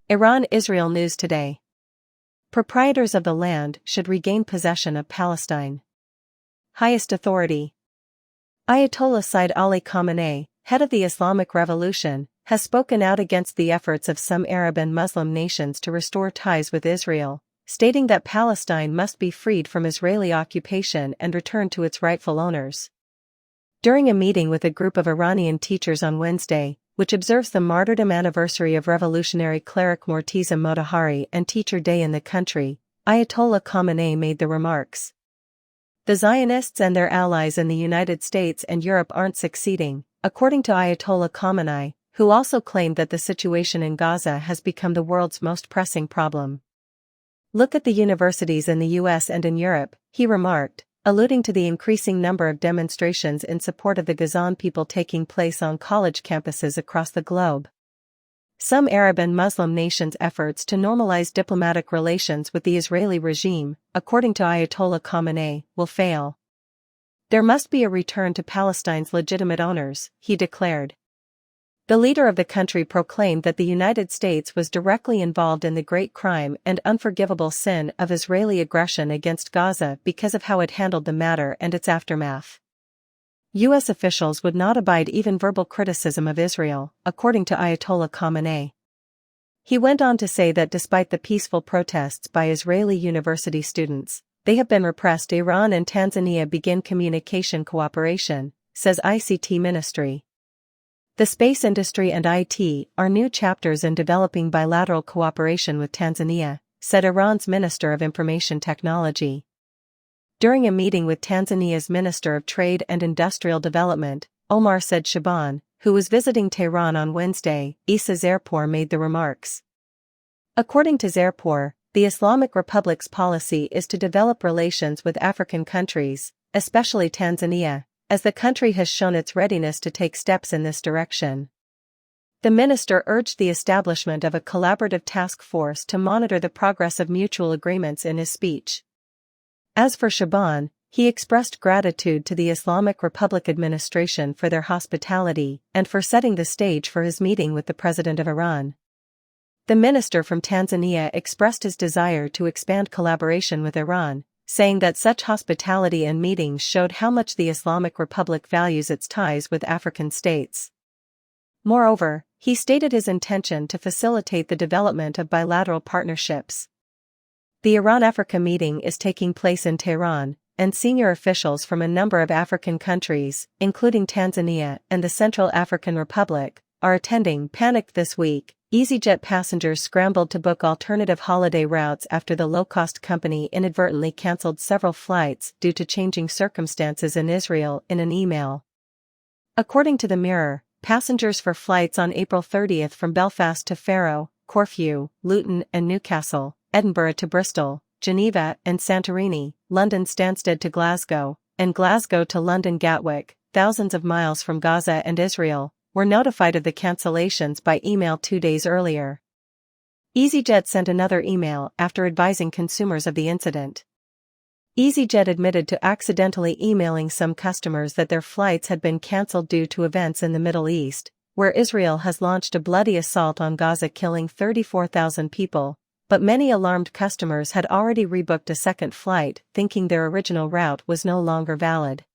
Iran. Israel News Today. Proprietors of the land should regain possession of Palestine. Highest authority. Ayatollah Sayyid Ali Khamenei, head of the Islamic Revolution, has spoken out against the efforts of some Arab and Muslim nations to restore ties with Israel, stating that Palestine must be freed from Israeli occupation and returned to its rightful owners. During a meeting with a group of Iranian teachers on Wednesday, which observes the martyrdom anniversary of revolutionary cleric Morteza Motahari and Teacher Day in the country, Ayatollah Khamenei made the remarks. The Zionists and their allies in the United States and Europe aren't succeeding, according to Ayatollah Khamenei, who also claimed that the situation in Gaza has become the world's most pressing problem. Look at the universities in the US and in Europe, he remarked, alluding to the increasing number of demonstrations in support of the Gazan people taking place on college campuses across the globe. Some Arab and Muslim nations' efforts to normalize diplomatic relations with the Israeli regime, according to Ayatollah Khamenei, will fail. There must be a return to Palestine's legitimate owners, he declared. The leader of the country proclaimed that the United States was directly involved in the great crime and unforgivable sin of Israeli aggression against Gaza because of how it handled the matter and its aftermath. U.S. officials would not abide even verbal criticism of Israel, according to Ayatollah Khamenei. He went on to say that despite the peaceful protests by Israeli university students, they have been repressed. Iran and Tanzania begin communication cooperation, says ICT Ministry. The space industry and IT are new chapters in developing bilateral cooperation with Tanzania, said Iran's Minister of Information Technology. During a meeting with Tanzania's Minister of Trade and Industrial Development, Omar Said Shaban, who was visiting Tehran on Wednesday, Issa Zarpour made the remarks. According to Zarpour, the Islamic Republic's policy is to develop relations with African countries, especially Tanzania, as the country has shown its readiness to take steps in this direction. The minister urged the establishment of a collaborative task force to monitor the progress of mutual agreements in his speech. As for Shaban, he expressed gratitude to the Islamic Republic administration for their hospitality and for setting the stage for his meeting with the President of Iran. The minister from Tanzania expressed his desire to expand collaboration with Iran, saying that such hospitality and meetings showed how much the Islamic Republic values its ties with African states. Moreover, he stated his intention to facilitate the development of bilateral partnerships. The Iran-Africa meeting is taking place in Tehran, and senior officials from a number of African countries, including Tanzania and the Central African Republic, are attending. Panicked this week, EasyJet passengers scrambled to book alternative holiday routes after the low-cost company inadvertently cancelled several flights due to changing circumstances in Israel in an email. According to the Mirror, passengers for flights on April 30 from Belfast to Faro, Corfu, Luton and Newcastle, Edinburgh to Bristol, Geneva and Santorini, London Stansted to Glasgow, and Glasgow to London Gatwick, thousands of miles from Gaza and Israel, were notified of the cancellations by email 2 days earlier. EasyJet sent another email after advising consumers of the incident. EasyJet admitted to accidentally emailing some customers that their flights had been cancelled due to events in the Middle East, where Israel has launched a bloody assault on Gaza killing 34,000 people, but many alarmed customers had already rebooked a second flight thinking their original route was no longer valid.